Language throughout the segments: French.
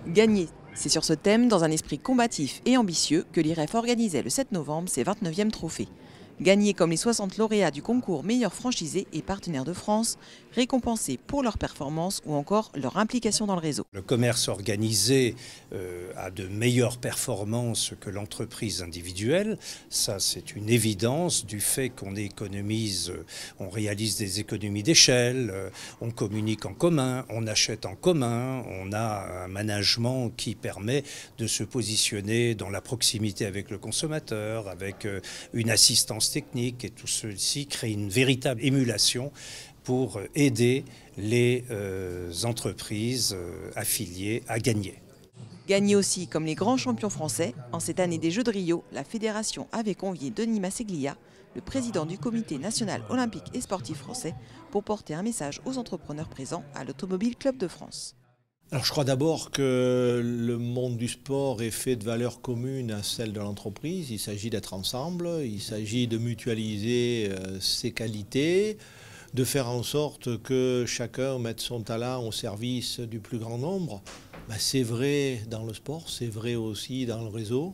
Gagner, c'est sur ce thème, dans un esprit combatif et ambitieux, que l'IREF organisait le 7 novembre ses 29e trophées. Gagner comme les 60 lauréats du concours meilleurs franchisés et partenaires de France, récompensés pour leur performance ou encore leur implication dans le réseau. Le commerce organisé a de meilleures performances que l'entreprise individuelle. Ça, c'est une évidence du fait qu'on économise, on réalise des économies d'échelle, on communique en commun, on achète en commun, on a un management qui permet de se positionner dans la proximité avec le consommateur, avec une assistance technique, et tout ceci crée une véritable émulation pour aider les entreprises affiliées à gagner. Gagner aussi comme les grands champions français. En cette année des Jeux de Rio, la fédération avait convié Denis Masseglia, le président du comité national olympique et sportif français, pour porter un message aux entrepreneurs présents à l'Automobile Club de France. Alors je crois d'abord que le monde du sport est fait de valeurs communes à celles de l'entreprise. Il s'agit d'être ensemble, il s'agit de mutualiser ses qualités, de faire en sorte que chacun mette son talent au service du plus grand nombre. C'est vrai dans le sport, c'est vrai aussi dans le réseau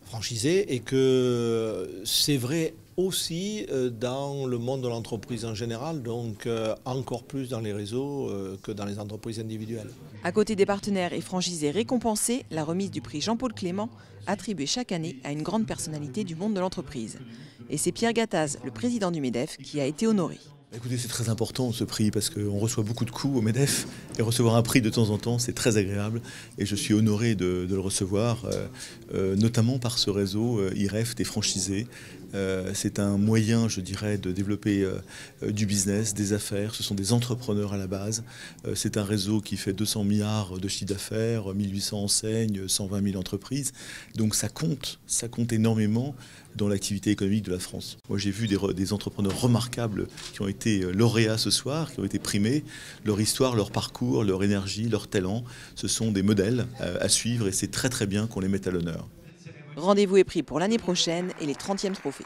franchisé, et que c'est vrai aussi dans le monde de l'entreprise en général, donc encore plus dans les réseaux que dans les entreprises individuelles. À côté des partenaires et franchisés récompensés, la remise du prix Jean-Paul Clément, attribuée chaque année à une grande personnalité du monde de l'entreprise. Et c'est Pierre Gattaz, le président du MEDEF, qui a été honoré. Écoutez, c'est très important ce prix parce qu'on reçoit beaucoup de coups au MEDEF et recevoir un prix de temps en temps, c'est très agréable et je suis honoré de le recevoir, notamment par ce réseau IREF des franchisés. C'est un moyen, je dirais, de développer du business, des affaires. Ce sont des entrepreneurs à la base. C'est un réseau qui fait 200 milliards de chiffre d'affaires, 1800 enseignes, 120 000 entreprises. Donc ça compte énormément dans l'activité économique de la France. Moi j'ai vu des entrepreneurs remarquables qui ont été lauréats ce soir, qui ont été primés. Leur histoire, leur parcours, leur énergie, leur talent, ce sont des modèles à suivre et c'est très très bien qu'on les mette à l'honneur. Rendez-vous est pris pour l'année prochaine et les 30e trophées.